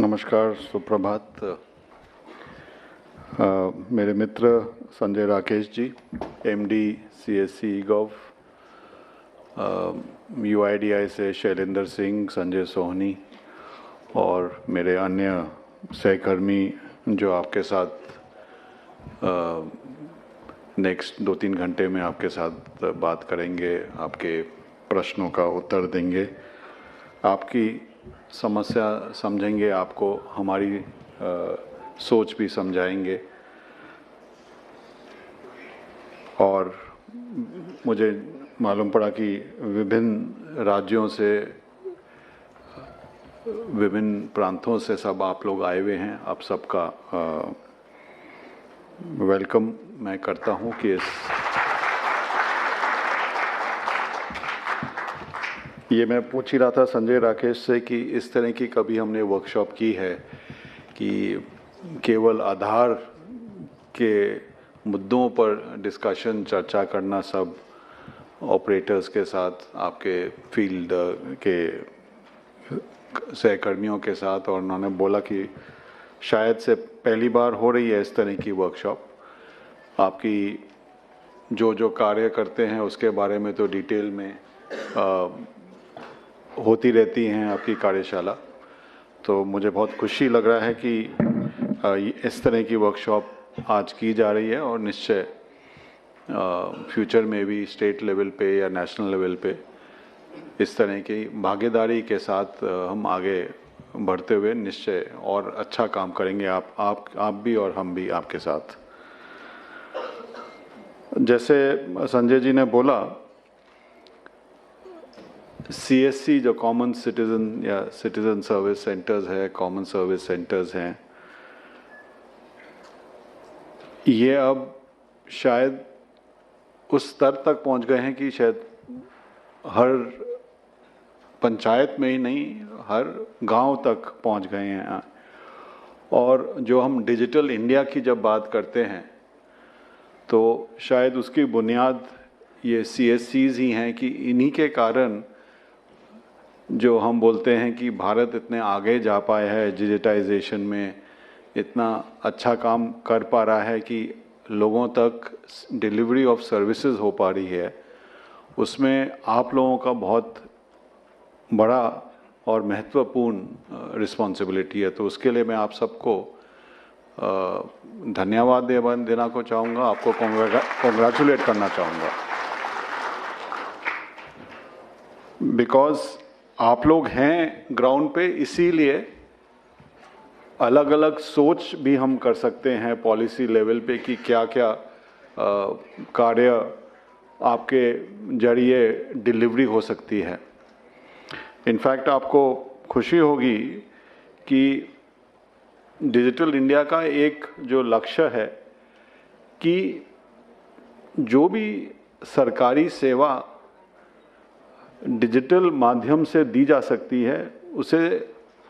नमस्कार, सुप्रभात। मेरे मित्र संजय राकेश जी, एमडी सीएससी गव, यूआईडीआई से शैलेंद्र सिंह, संजय सोहनी और मेरे अन्य सहकर्मी जो आपके साथ नेक्स्ट 2-3 घंटे में आपके साथ बात करेंगे, आपके प्रश्नों का उत्तर देंगे, आपकी समस्या समझेंगे, आपको हमारी सोच भी समझाएंगे। और मुझे मालूम पड़ा कि विभिन्न राज्यों से, विभिन्न प्रांतों से सब आप लोग आए हुए हैं। आप सबका वेलकम मैं करता हूं कि ये मैं पूछ ही रहा था संजय राकेश से कि इस तरह की कभी हमने वर्कशॉप की है कि केवल आधार के मुद्दों पर डिस्कशन, चर्चा करना सब ऑपरेटर्स के साथ, आपके फील्ड के सहकर्मियों के साथ, और उन्होंने बोला कि शायद से पहली बार हो रही है इस तरह की वर्कशॉप। आपकी जो कार्य करते हैं उसके बारे में तो डिटेल में होती रहती हैं आपकी कार्यशाला, तो मुझे बहुत खुशी लग रहा है कि इस तरह की वर्कशॉप आज की जा रही है और निश्चय फ्यूचर में भी स्टेट लेवल पे या नेशनल लेवल पे इस तरह की भागीदारी के साथ हम आगे बढ़ते हुए निश्चय और अच्छा काम करेंगे, आप भी और हम भी आपके साथ। जैसे संजय जी ने बोला, सीएससी जो कॉमन सिटीजन या सिटीजन सर्विस सेंटर्स है, कॉमन सर्विस सेंटर्स हैं, ये अब शायद उस स्तर तक पहुंच गए हैं कि शायद हर पंचायत में ही नहीं, हर गांव तक पहुंच गए हैं। और जो हम डिजिटल इंडिया की जब बात करते हैं तो शायद उसकी बुनियाद ये सीएससीज ही हैं कि इन्हीं के कारण जो हम बोलते हैं कि भारत इतने आगे जा पाया है डिजिटाइजेशन में, इतना अच्छा काम कर पा रहा है कि लोगों तक डिलीवरी ऑफ सर्विसेज हो पा रही है। उसमें आप लोगों का बहुत बड़ा और महत्वपूर्ण रिस्पॉन्सिबिलिटी है। तो उसके लिए मैं आप सबको धन्यवाद देना को चाहूँगा, आपको कॉन्ग्रेचुलेट करना चाहूँगा, बिकॉज आप लोग हैं ग्राउंड पे, इसीलिए अलग अलग सोच भी हम कर सकते हैं पॉलिसी लेवल पे कि क्या क्या कार्य आपके जरिए डिलीवरी हो सकती है। इनफैक्ट आपको खुशी होगी कि डिजिटल इंडिया का एक जो लक्ष्य है कि जो भी सरकारी सेवा डिजिटल माध्यम से दी जा सकती है उसे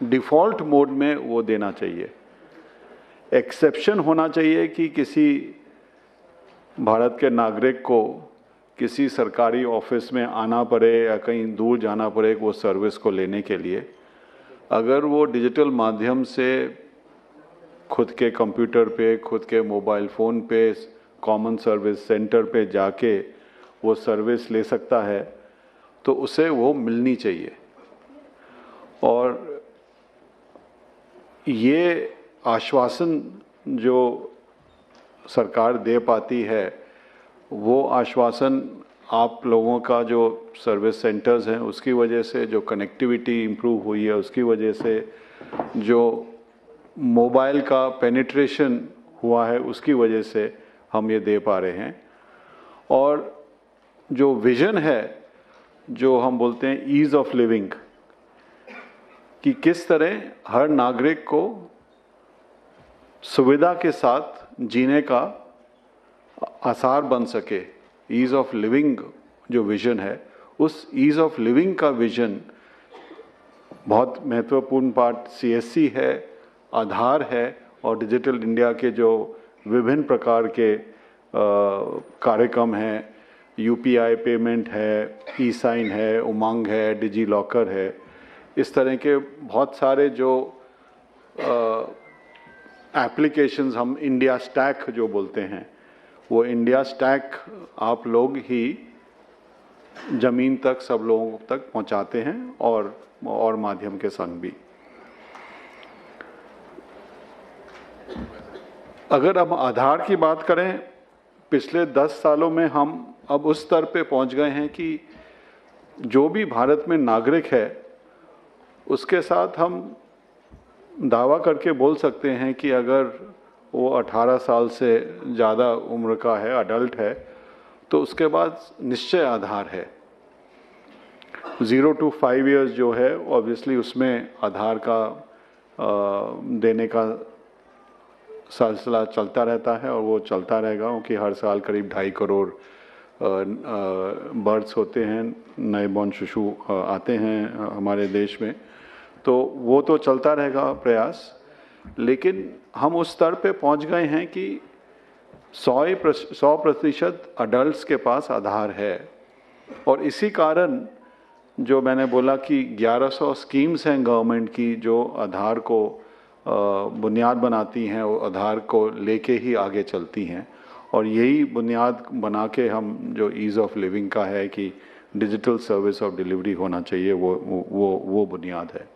डिफ़ॉल्ट मोड में वो देना चाहिए। एक्सेप्शन होना चाहिए कि किसी भारत के नागरिक को किसी सरकारी ऑफिस में आना पड़े या कहीं दूर जाना पड़े वो सर्विस को लेने के लिए, अगर वो डिजिटल माध्यम से खुद के कंप्यूटर पे, खुद के मोबाइल फ़ोन पे, कॉमन सर्विस सेंटर पे जाके वो सर्विस ले सकता है तो उसे वो मिलनी चाहिए। और ये आश्वासन जो सरकार दे पाती है, वो आश्वासन आप लोगों का जो सर्विस सेंटर्स हैं उसकी वजह से, जो कनेक्टिविटी इम्प्रूव हुई है उसकी वजह से, जो मोबाइल का पेनिट्रेशन हुआ है उसकी वजह से हम ये दे पा रहे हैं। और जो विज़न है, जो हम बोलते हैं ईज़ ऑफ लिविंग, कि किस तरह हर नागरिक को सुविधा के साथ जीने का आसार बन सके, ईज़ ऑफ लिविंग जो विज़न है, उस ईज़ ऑफ लिविंग का विज़न बहुत महत्वपूर्ण पार्ट सीएससी है, आधार है, और डिजिटल इंडिया के जो विभिन्न प्रकार के कार्यक्रम हैं, यूपीआई पेमेंट है, ई साइन है, उमंग है, डिजी लॉकर है, इस तरह के बहुत सारे जो एप्लीकेशंस हम इंडिया स्टैक जो बोलते हैं, वो इंडिया स्टैक आप लोग ही जमीन तक सब लोगों तक पहुंचाते हैं और माध्यम के संग भी। अगर हम आधार की बात करें, पिछले 10 सालों में हम अब उस स्तर पे पहुंच गए हैं कि जो भी भारत में नागरिक है उसके साथ हम दावा करके बोल सकते हैं कि अगर वो 18 साल से ज़्यादा उम्र का है, अडल्ट है, तो उसके बाद निश्चय आधार है। 0 to 5 years जो है ऑब्वियसली उसमें आधार का देने का सिलसिला चलता रहता है और वो चलता रहेगा, क्योंकि हर साल करीब 2.5 करोड़ बर्थ्स होते हैं, नए बॉर्न शिशु आते हैं हमारे देश में, तो वो तो चलता रहेगा प्रयास। लेकिन हम उस स्तर पे पहुंच गए हैं कि 100% अडल्ट्स के पास आधार है। और इसी कारण जो मैंने बोला कि 1100 स्कीम्स हैं गवर्नमेंट की जो आधार को बुनियाद बनाती हैं, वो आधार को लेके ही आगे चलती हैं, और यही बुनियाद बना के हम जो ईज़ ऑफ लिविंग का है कि डिजिटल सर्विस ऑफ डिलीवरी होना चाहिए, वो बुनियाद है।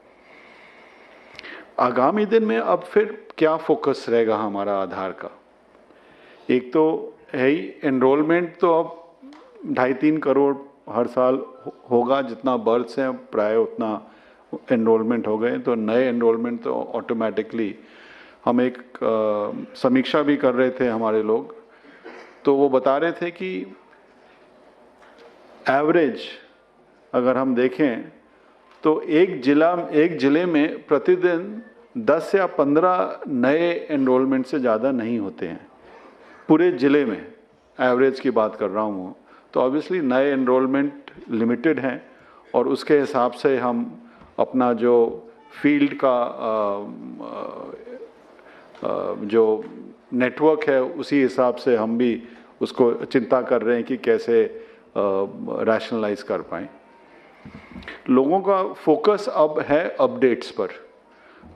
आगामी दिन में अब फिर क्या फोकस रहेगा हमारा आधार का? एक तो है ही एनरोलमेंट, तो अब 2.5-3 करोड़ हर साल होगा, जितना बर्थ्स हैं प्राय उतना एनरोलमेंट हो गए। तो नए एनरोलमेंट तो ऑटोमेटिकली, हम एक समीक्षा भी कर रहे थे हमारे लोग, तो वो बता रहे थे कि एवरेज अगर हम देखें तो एक जिले में प्रतिदिन 10 या 15 नए एनरोलमेंट से ज़्यादा नहीं होते हैं पूरे ज़िले में, एवरेज की बात कर रहा हूँ। तो ऑब्वियसली नए एनरोलमेंट लिमिटेड हैं और उसके हिसाब से हम अपना जो फील्ड का जो नेटवर्क है उसी हिसाब से हम भी उसको चिंता कर रहे हैं कि कैसे रैशनलाइज कर पाएँ। लोगों का फोकस अब है अपडेट्स पर,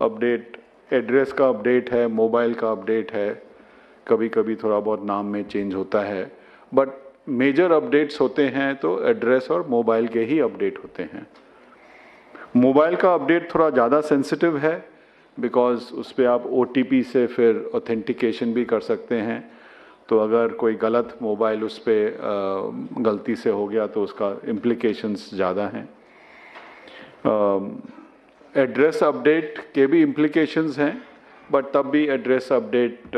अपडेट एड्रेस का अपडेट है, मोबाइल का अपडेट है, कभी कभी थोड़ा बहुत नाम में चेंज होता है, बट मेजर अपडेट्स होते हैं तो एड्रेस और मोबाइल के ही अपडेट होते हैं। मोबाइल का अपडेट थोड़ा ज़्यादा सेंसिटिव है बिकॉज उस पर आप OTP से फिर ऑथेंटिकेशन भी कर सकते हैं, तो अगर कोई गलत मोबाइल उस पर गलती से हो गया तो उसका इम्प्लिकेशंस ज़्यादा हैं। एड्रेस अपडेट के भी इम्प्लिकेशंस हैं, बट तब भी एड्रेस अपडेट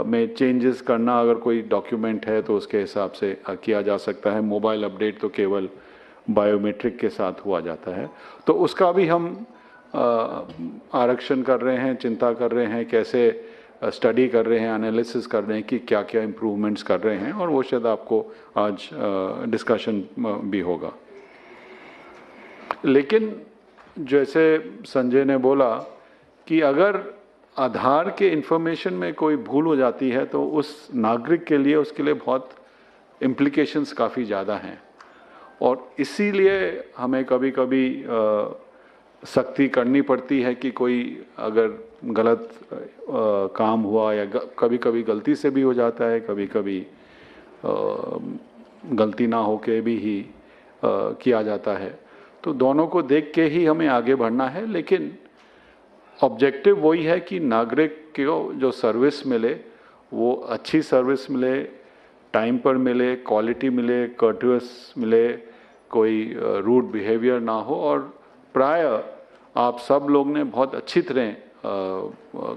में चेंजेस करना अगर कोई डॉक्यूमेंट है तो उसके हिसाब से किया जा सकता है। मोबाइल अपडेट तो केवल बायोमेट्रिक के साथ हुआ जाता है, तो उसका भी हम आरक्षण कर रहे हैं, चिंता कर रहे हैं, कैसे स्टडी कर रहे हैं, एनालिसिस कर रहे हैं कि क्या क्या इम्प्रूवमेंट्स कर रहे हैं, और वो शायद आपको आज डिस्कशन भी होगा। लेकिन जैसे संजय ने बोला कि अगर आधार के इंफॉर्मेशन में कोई भूल हो जाती है तो उस नागरिक के लिए, उसके लिए बहुत इम्प्लिकेशंस काफ़ी ज़्यादा हैं, और इसीलिए हमें कभी कभी सख्ती करनी पड़ती है कि कोई अगर गलत काम हुआ या कभी कभी गलती से भी हो जाता है, कभी कभी गलती ना होके भी ही किया जाता है, तो दोनों को देख के ही हमें आगे बढ़ना है। लेकिन ऑब्जेक्टिव वही है कि नागरिक को जो सर्विस मिले वो अच्छी सर्विस मिले, टाइम पर मिले, क्वालिटी मिले, कर्टियस मिले, कोई रूड बिहेवियर ना हो, और प्राय आप सब लोग ने बहुत अच्छी तरह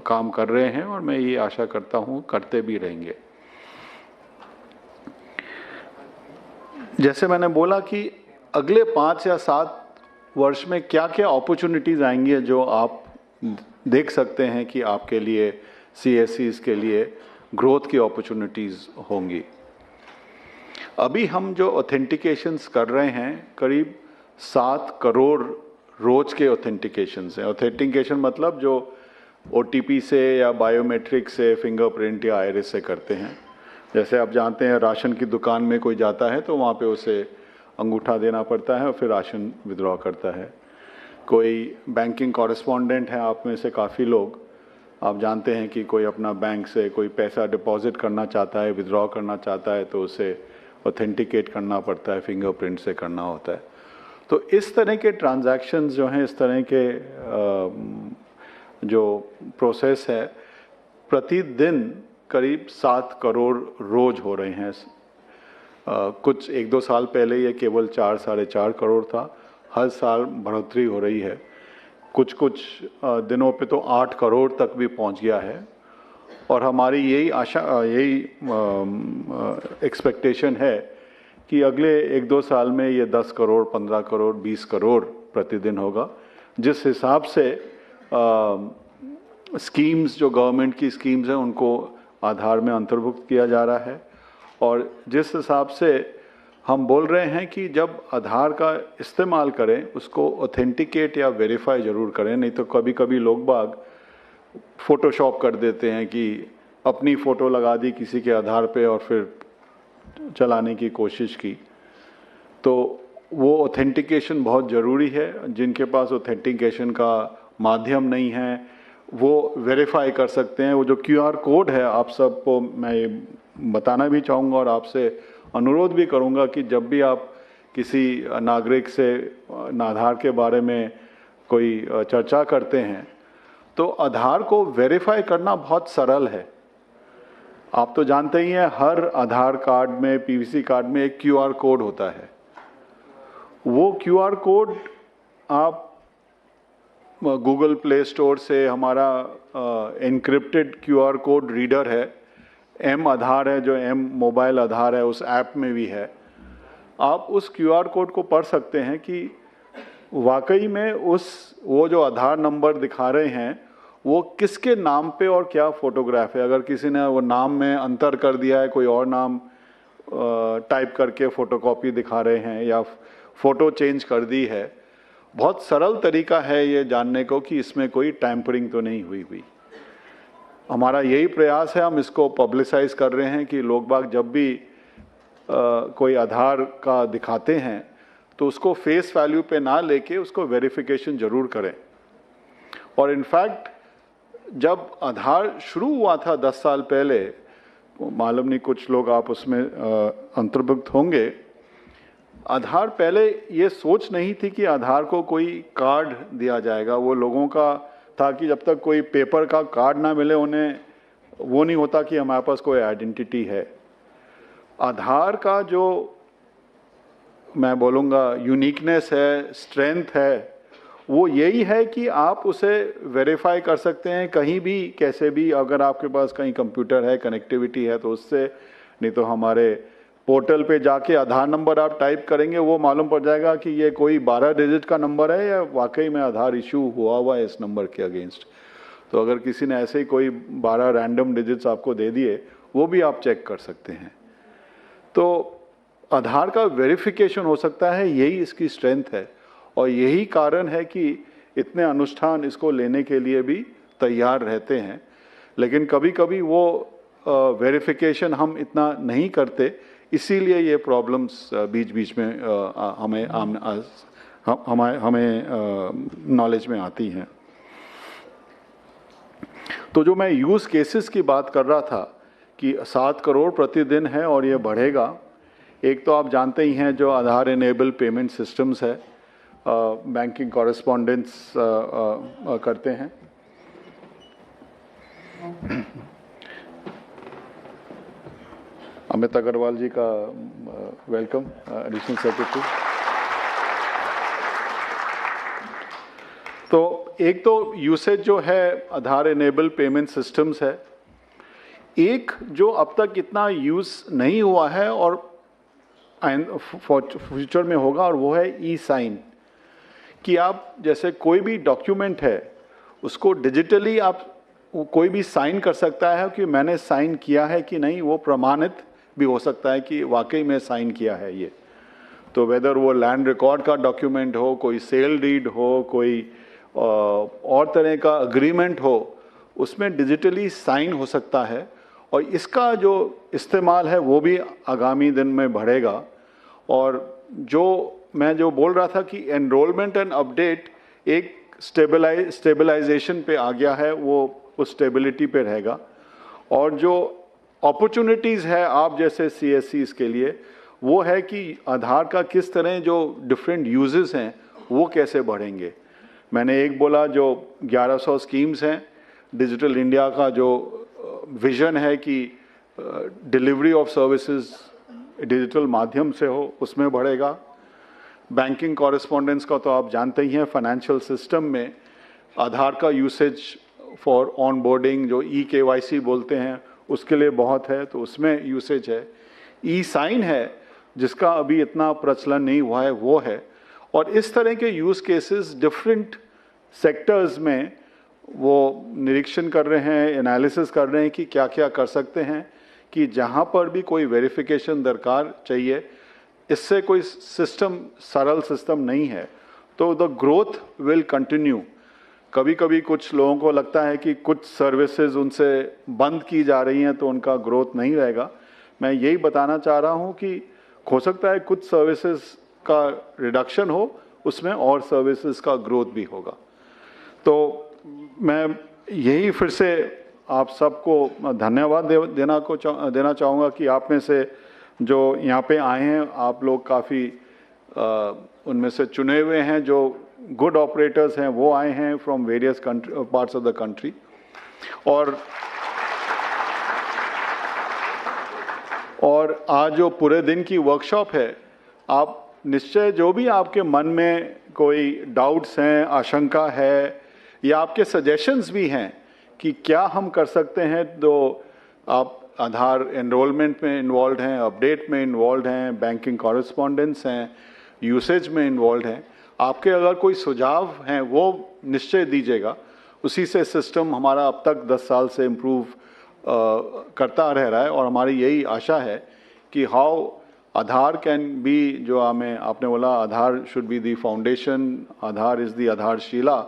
काम कर रहे हैं और मैं ये आशा करता हूँ करते भी रहेंगे। जैसे मैंने बोला कि अगले 5 या 7 वर्ष में क्या क्या अपॉर्चुनिटीज़ आएंगी जो आप देख सकते हैं कि आपके लिए, CSCs के लिए ग्रोथ की अपॉर्चुनिटीज़ होंगी। अभी हम जो ऑथेंटिकेशंस कर रहे हैं, करीब 7 करोड़ रोज के ऑथेंटिकेशंस हैं। ऑथेंटिकेशन मतलब जो OTP से या बायोमेट्रिक से, फिंगरप्रिंट या आइरिस से करते हैं। जैसे आप जानते हैं राशन की दुकान में कोई जाता है तो वहाँ पे उसे अंगूठा देना पड़ता है और फिर राशन विड्रॉ करता है। कोई बैंकिंग कॉरेस्पॉन्डेंट है आप में से काफ़ी लोग, आप जानते हैं कि कोई अपना बैंक से कोई पैसा डिपॉजिट करना चाहता है, विड्रॉ करना चाहता है, तो उसे ऑथेंटिकेट करना पड़ता है, फिंगरप्रिंट से करना होता है। तो इस तरह के ट्रांजैक्शंस जो हैं, इस तरह के जो प्रोसेस है, प्रतिदिन करीब 7 करोड़ रोज हो रहे हैं। कुछ 1-2 साल पहले ये केवल 4-4.5 करोड़ था, हर साल बढ़ोतरी हो रही है। कुछ दिनों पे तो 8 करोड़ तक भी पहुंच गया है। और हमारी यही आशा, यही एक्सपेक्टेशन है कि अगले 1-2 साल में ये 10 करोड़, 15 करोड़, 20 करोड़ प्रतिदिन होगा। जिस हिसाब से स्कीम्स, जो गवर्नमेंट की स्कीम्स हैं, उनको आधार में अंतर्भुक्त किया जा रहा है, और जिस हिसाब से हम बोल रहे हैं कि जब आधार का इस्तेमाल करें उसको ऑथेंटिकेट या वेरीफाई ज़रूर करें, नहीं तो कभी कभी लोग बाग फ़ोटोशॉप कर देते हैं कि अपनी फ़ोटो लगा दी किसी के आधार पे और फिर चलाने की कोशिश की। तो वो ऑथेंटिकेशन बहुत ज़रूरी है। जिनके पास ऑथेंटिकेशन का माध्यम नहीं है वो वेरीफाई कर सकते हैं। वो जो QR कोड है, आप सबको मैं बताना भी चाहूँगा और आपसे अनुरोध भी करूँगा कि जब भी आप किसी नागरिक से आधार के बारे में कोई चर्चा करते हैं तो आधार को वेरीफाई करना बहुत सरल है। आप तो जानते ही हैं, हर आधार कार्ड में, PVC कार्ड में एक QR कोड होता है। वो QR कोड आप गूगल प्ले स्टोर से, हमारा एनक्रिप्टेड QR कोड रीडर है, M आधार है, जो M मोबाइल आधार है, उस ऐप में भी है। आप उस QR कोड को पढ़ सकते हैं कि वाकई में वो जो आधार नंबर दिखा रहे हैं वो किसके नाम पे और क्या फोटोग्राफ है। अगर किसी ने वो नाम में अंतर कर दिया है, कोई और नाम टाइप करके फोटोकॉपी दिखा रहे हैं या फ़ोटो चेंज कर दी है, बहुत सरल तरीका है ये जानने को कि इसमें कोई टैम्परिंग तो नहीं हुई। हमारा यही प्रयास है, हम इसको पब्लिसाइज कर रहे हैं कि लोग बाग जब भी कोई आधार का दिखाते हैं तो उसको फेस वैल्यू पे ना लेके उसको वेरिफिकेशन ज़रूर करें। और इनफैक्ट जब आधार शुरू हुआ था 10 साल पहले, मालूम नहीं कुछ लोग आप उसमें अंतर्भुक्त होंगे, आधार पहले ये सोच नहीं थी कि आधार को कोई कार्ड दिया जाएगा। वो लोगों का था कि जब तक कोई पेपर का कार्ड ना मिले उन्हें वो नहीं होता कि हमारे पास कोई आइडेंटिटी है। आधार का जो मैं बोलूँगा यूनिकनेस है, स्ट्रेंथ है, वो यही है कि आप उसे वेरीफाई कर सकते हैं कहीं भी, कैसे भी। अगर आपके पास कहीं कंप्यूटर है, कनेक्टिविटी है तो उससे, नहीं तो हमारे पोर्टल पे जाके आधार नंबर आप टाइप करेंगे, वो मालूम पड़ जाएगा कि ये कोई 12 डिजिट का नंबर है या वाकई में आधार इशू हुआ है इस नंबर के अगेंस्ट। तो अगर किसी ने ऐसे ही कोई 12 रैंडम डिजिट्स आपको दे दिए, वो भी आप चेक कर सकते हैं। तो आधार का वेरिफिकेशन हो सकता है, यही इसकी स्ट्रेंथ है और यही कारण है कि इतने अनुष्ठान इसको लेने के लिए भी तैयार रहते हैं। लेकिन कभी कभी वो वेरिफिकेशन हम इतना नहीं करते, इसीलिए ये प्रॉब्लम्स बीच बीच में हमें नॉलेज में आती हैं। तो जो मैं यूज़ केसेस की बात कर रहा था कि 7 करोड़ प्रतिदिन है और ये बढ़ेगा। एक तो आप जानते ही हैं जो आधार इनेबल पेमेंट सिस्टम्स है, बैंकिंग कॉरेस्पॉन्डेंस करते हैं। अमित अग्रवाल जी का वेलकम, एडिशनल सेक्रेटरी। तो एक तो यूसेज जो है आधार इनेबल पेमेंट सिस्टम्स है, एक जो अब तक इतना यूज़ नहीं हुआ है और फ्यूचर में होगा, और वो है ई-साइन। कि आप जैसे कोई भी डॉक्यूमेंट है उसको डिजिटली आप कोई भी साइन कर सकता है कि मैंने साइन किया है कि नहीं, वो प्रमाणित भी हो सकता है कि वाकई में साइन किया है ये। तो वेदर वो लैंड रिकॉर्ड का डॉक्यूमेंट हो, कोई सेल डीड हो, कोई और तरह का अग्रीमेंट हो, उसमें डिजिटली साइन हो सकता है। और इसका जो इस्तेमाल है वो भी आगामी दिन में बढ़ेगा। और जो मैं बोल रहा था कि एनरोलमेंट एंड अपडेट, एक स्टेबलाइजेशन पे आ गया है, वो उस स्टेबिलिटी पे रहेगा। और जो अपॉर्चुनिटीज़ है आप जैसे CSCs के लिए, वो है कि आधार का किस तरह जो डिफरेंट यूजेस हैं वो कैसे बढ़ेंगे। मैंने एक बोला जो 1100 स्कीम्स हैं, डिजिटल इंडिया का जो विजन है कि डिलीवरी ऑफ सर्विसेज डिजिटल माध्यम से हो, उसमें बढ़ेगा। बैंकिंग कॉरेस्पॉन्डेंस का तो आप जानते ही हैं, फाइनेंशियल सिस्टम में आधार का यूसेज फॉर ऑनबोर्डिंग जो eKYC बोलते हैं उसके लिए बहुत है, तो उसमें यूसेज है। E-साइन है जिसका अभी इतना प्रचलन नहीं हुआ है, वो है। और इस तरह के यूज़ केसेस डिफरेंट सेक्टर्स में वो निरीक्षण कर रहे हैं, एनालिसिस कर रहे हैं कि क्या क्या कर सकते हैं कि जहाँ पर भी कोई वेरिफिकेशन दरकार चाहिए, इससे कोई सिस्टम सरल सिस्टम नहीं है, तो द ग्रोथ विल कंटिन्यू। कभी कभी कुछ लोगों को लगता है कि कुछ सर्विसेज उनसे बंद की जा रही हैं तो उनका ग्रोथ नहीं रहेगा। मैं यही बताना चाह रहा हूँ कि हो सकता है कुछ सर्विसेज का रिडक्शन हो, उसमें और सर्विसेज का ग्रोथ भी होगा। तो मैं यही फिर से आप सबको धन्यवाद देना चाहूँगा कि आप में से जो यहाँ पे आए हैं, आप लोग काफ़ी उनमें से चुने हुए हैं, जो गुड ऑपरेटर्स हैं वो आए हैं from various parts of the country. और आज जो पूरे दिन की वर्कशॉप है, आप निश्चय जो भी आपके मन में कोई डाउट्स हैं, आशंका है या आपके सजेशंस भी हैं कि क्या हम कर सकते हैं, तो आप आधार एनरोलमेंट में इन्वॉल्व हैं, अपडेट में इन्वॉल्व हैं, बैंकिंग कॉरेस्पॉन्डेंस हैं, यूसेज में इन्वॉल्व हैं, आपके अगर कोई सुझाव हैं वो निश्चय दीजिएगा। उसी से सिस्टम हमारा अब तक 10 साल से इम्प्रूव करता रह रहा है और हमारी यही आशा है कि हाउ आधार कैन बी, जो आपने बोला Aadhaar should be the foundation, Aadhaar is the आधारशिला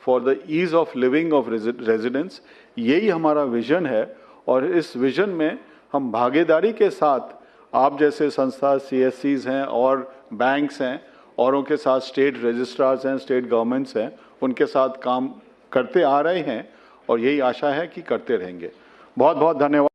for the ease of living of residents, यही हमारा विजन है। और इस विजन में हम भागीदारी के साथ आप जैसे संस्था CSCs हैं और बैंक्स हैं, औरों के साथ स्टेट रजिस्ट्रार्स हैं, स्टेट गवर्नमेंट्स हैं, उनके साथ काम करते आ रहे हैं और यही आशा है कि करते रहेंगे। बहुत बहुत धन्यवाद।